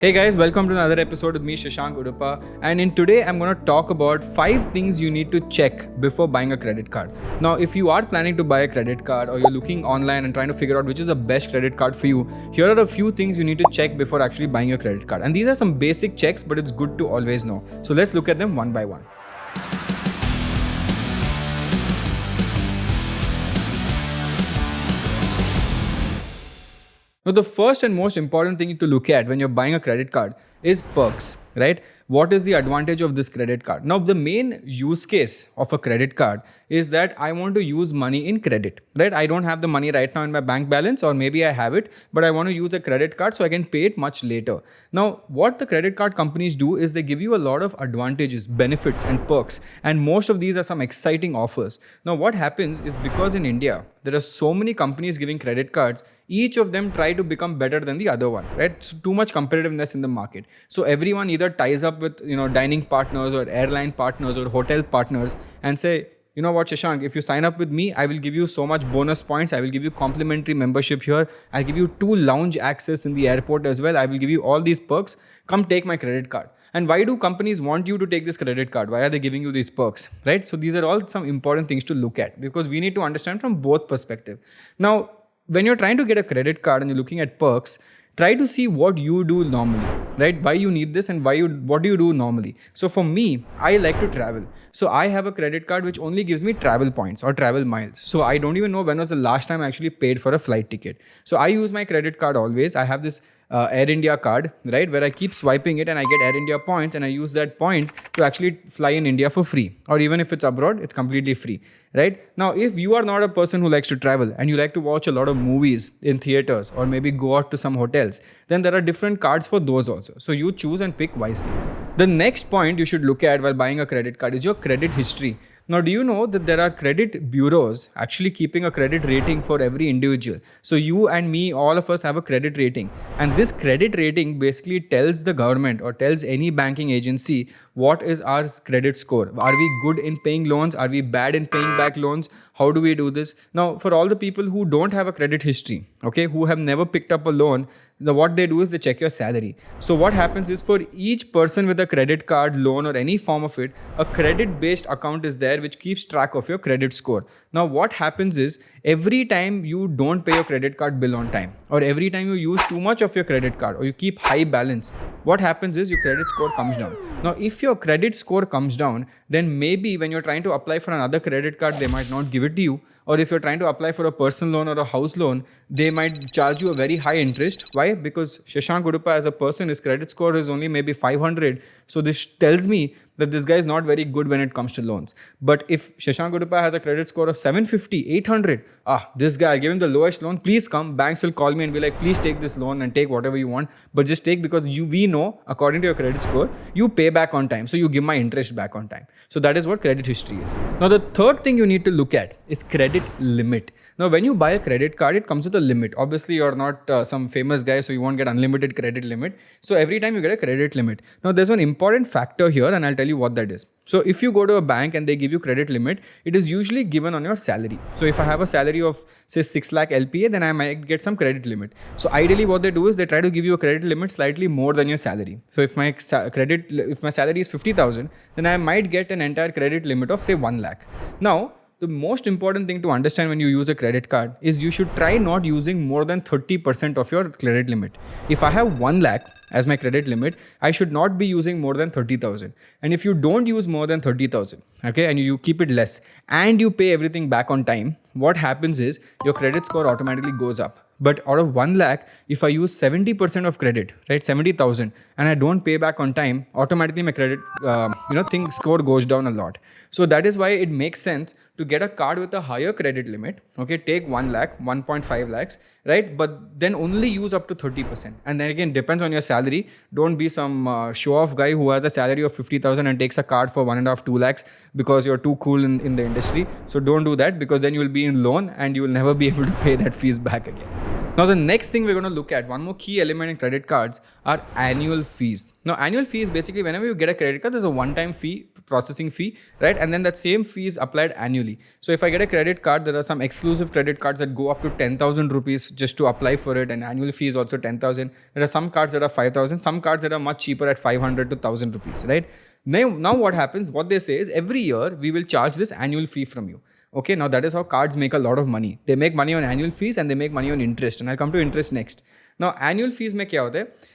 Hey guys, welcome to another episode with me, Shashank Udupa. And in today, I'm going to talk about 5 things you need to check before buying a credit card. Now, if you are planning to buy a credit card or you're looking online and trying to figure out which is the best credit card for you, here are a few things you need to check before actually buying your credit card. And these are some basic checks, but it's good to always know. So let's look at them one by one. Now, the first and most important thing to look at when you're buying a credit card is perks, right? What is the advantage of this credit card? Now, the main use case of a credit card is that I want to use money in credit, right? I don't have the money right now in my bank balance, or maybe I have it, but I want to use a credit card so I can pay it much later. Now, what the credit card companies do is they give you a lot of advantages, benefits, and perks, and most of these are some exciting offers. Now, what happens is because in India, there are so many companies giving credit cards, each of them try to become better than the other one, right? It's too much competitiveness in the market. So everyone either ties up with, dining partners or airline partners or hotel partners and say, you know what, Shashank, if you sign up with me, I will give you so much bonus points. I will give you complimentary membership here. I'll give you 2 lounge access in the airport as well. I will give you all these perks. Come take my credit card. And why do companies want you to take this credit card? Why are they giving you these perks, right? So these are all some important things to look at because we need to understand from both perspectives. Now, when you're trying to get a credit card and you're looking at perks, try to see what you do normally, right? Why you need this and what do you do normally? So for me, I like to travel. So I have a credit card which only gives me travel points or travel miles. So I don't even know when was the last time I actually paid for a flight ticket. So I use my credit card always. I have this Air India card, right, where I keep swiping it and I get Air India points and I use that points to actually fly in India for free, or even if it's abroad, it's completely free, right? Now, if you are not a person who likes to travel and you like to watch a lot of movies in theaters or maybe go out to some hotels, then there are different cards for those also. So you choose and pick wisely. The next point you should look at while buying a credit card is your credit history. Now, do you know that there are credit bureaus actually keeping a credit rating for every individual? So you and me, all of us have a credit rating. And this credit rating basically tells the government or tells any banking agency what is our credit score. Are we good in paying loans? Are we bad in paying back loans? How do we do this? Now, for all the people who don't have a credit history, okay, who have never picked up a loan, what they do is they check your salary. So what happens is for each person with a credit card, loan, or any form of it, a credit-based account is there which keeps track of your credit score. Now, what happens is every time you don't pay your credit card bill on time, or every time you use too much of your credit card, or you keep high balance, what happens is your credit score comes down. Now, if your credit score comes down, then maybe when you're trying to apply for another credit card, they might not give it to you. Or if you're trying to apply for a personal loan or a house loan, they might charge you a very high interest. Why? Because Shashank Udupa as a person, his credit score is only maybe 500. So this tells me that this guy is not very good when it comes to loans. But if Shashank Udupa has a credit score of 750, 800, this guy, I'll give him the lowest loan. Please come. Banks will call me and be like, please take this loan and take whatever you want. But just take because we know, according to your credit score, you pay back on time. So you give my interest back on time. So that is what credit history is. Now, the third thing you need to look at is credit limit. Now, when you buy a credit card, it comes with a limit. Obviously, you're not some famous guy, so you won't get unlimited credit limit. So every time you get a credit limit. Now, there's one important factor here, and I'll tell you what that is. So if you go to a bank and they give you credit limit, it is usually given on your salary. So if I have a salary of say 6 lakh LPA, then I might get some credit limit. So ideally what they do is they try to give you a credit limit slightly more than your salary. So if my salary is 50,000, then I might get an entire credit limit of say 1 lakh. Now, the most important thing to understand when you use a credit card is you should try not using more than 30% of your credit limit. If I have 1 lakh as my credit limit, I should not be using more than 30,000. And if you don't use more than 30,000, okay, and you keep it less and you pay everything back on time, what happens is your credit score automatically goes up. But out of 1 lakh, if I use 70% of credit, right, 70,000, and I don't pay back on time, automatically my credit, score goes down a lot. So that is why it makes sense to get a card with a higher credit limit. Okay, take 1 lakh, 1.5 lakhs, right? But then only use up to 30%. And then again, depends on your salary. Don't be some show-off guy who has a salary of 50,000 and takes a card for 1.5, 2 lakhs because you're too cool in the industry. So don't do that because then you will be in loan and you will never be able to pay that fees back again. Now, the next thing we're going to look at, one more key element in credit cards, are annual fees. Now, annual fees, basically, whenever you get a credit card, there's a one-time fee processing fee, right? And then that same fee is applied annually. So if I get a credit card, there are some exclusive credit cards that go up to 10,000 rupees just to apply for it, and annual fee is also 10,000. There are some cards that are 5,000, some cards that are much cheaper at 500 to 1,000 rupees, right? Now what happens, what they say is every year we will charge this annual fee from you. Okay, now that is how cards make a lot of money. They make money on annual fees and they make money on interest. And I'll come to interest next. Now, annual fees mein kya hota hai?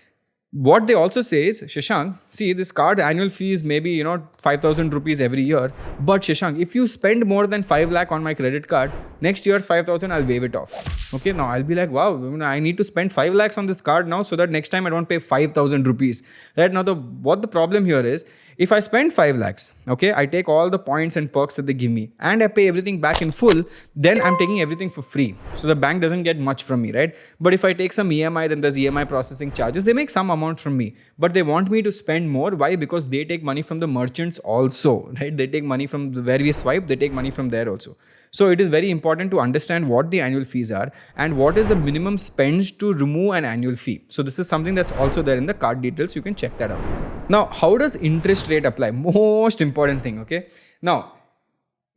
What they also say is, Shashank, see, this card annual fee is maybe, 5,000 rupees every year. But Shashank, if you spend more than 5 lakh on my credit card, next year's 5,000, I'll waive it off. Okay, now I'll be like, wow, I need to spend 5 lakhs on this card now so that next time I don't pay 5,000 rupees. Right now, what the problem here is, if I spend 5 lakhs, okay, I take all the points and perks that they give me and I pay everything back in full, then I'm taking everything for free. So the bank doesn't get much from me, right? But if I take some EMI, then there's EMI processing charges. They make some amount from me, but they want me to spend more. Why? Because they take money from the merchants also, right? They take money from where we swipe, they take money from there also. So it is very important to understand what the annual fees are and what is the minimum spend to remove an annual fee. So this is something that's also there in the card details. You can check that out. Now, how does interest rate apply? Most important thing, okay? Now,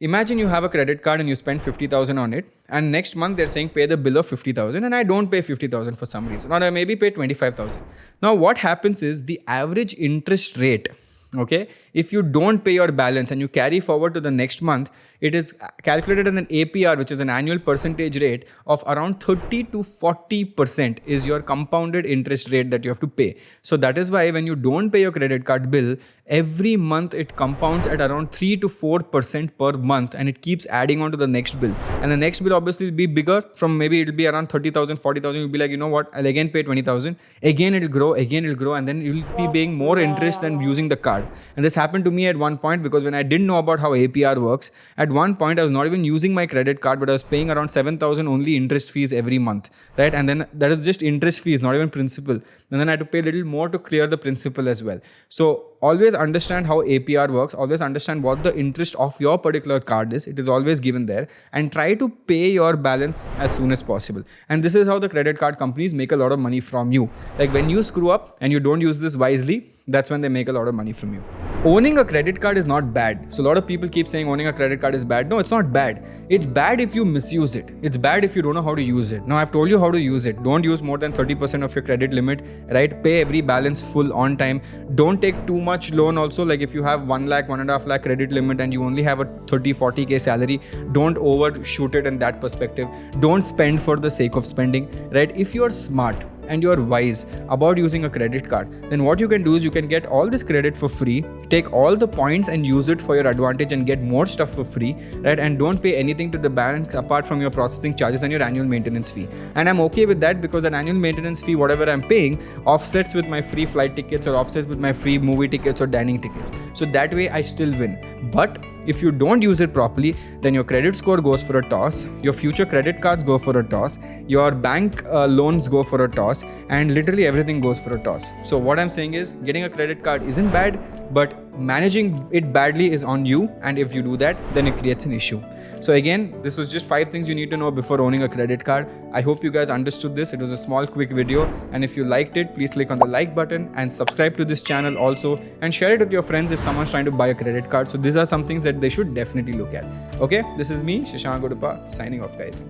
imagine you have a credit card and you spend 50,000 on it, and next month they're saying pay the bill of 50,000, and I don't pay 50,000 for some reason, or I maybe pay 25,000. Now, what happens is the average interest rate, okay, if you don't pay your balance and you carry forward to the next month, it is calculated as an APR, which is an annual percentage rate of around 30 to 40% is your compounded interest rate that you have to pay. So that is why when you don't pay your credit card bill, every month it compounds at around 3 to 4% per month, and it keeps adding on to the next bill. And the next bill obviously will be bigger, from maybe it'll be around 30,000, 40,000. You'll be like, you know what, I'll again pay 20,000. Again it'll grow, and then you'll be paying more interest than using the card. And this happened to me at one point, because when I didn't know about how APR works, at one point I was not even using my credit card, but I was paying around 7,000 only interest fees every month, right? And then that is just interest fees, not even principal. And then I had to pay a little more to clear the principal as well. So always understand how APR works. Always understand what the interest of your particular card is. It is always given there, and try to pay your balance as soon as possible. And this is how the credit card companies make a lot of money from you. Like when you screw up and you don't use this wisely, that's when they make a lot of money from you. Owning a credit card is not bad. So a lot of people keep saying owning a credit card is bad. No, it's not bad. It's bad if you misuse it. It's bad if you don't know how to use it. Now, I've told you how to use it. Don't use more than 30% of your credit limit, right? Pay every balance full on time. Don't take too much loan also. Like if you have 1 lakh, 1.5 lakh credit limit and you only have a 30, 40K salary, don't overshoot it in that perspective. Don't spend for the sake of spending, right? If you're smart and you're wise about using a credit card, then what you can do is you can get all this credit for free, take all the points and use it for your advantage and get more stuff for free, right? And don't pay anything to the banks apart from your processing charges and your annual maintenance fee. And I'm okay with that, because an annual maintenance fee, whatever I'm paying, offsets with my free flight tickets or offsets with my free movie tickets or dining tickets. So that way I still win. But if you don't use it properly, then your credit score goes for a toss, your future credit cards go for a toss, your bank loans go for a toss, and literally everything goes for a toss. So what I'm saying is, getting a credit card isn't bad, but managing it badly is on you, and if you do that, then it creates an issue. So again, this was just 5 things you need to know before owning a credit card. I hope you guys understood this. It was a small quick video, and if you liked it, please click on the like button and subscribe to this channel also, and share it with your friends if someone's trying to buy a credit card. So these are some things that they should definitely look at. Okay, this is me, Shashank Udupa, signing off, guys.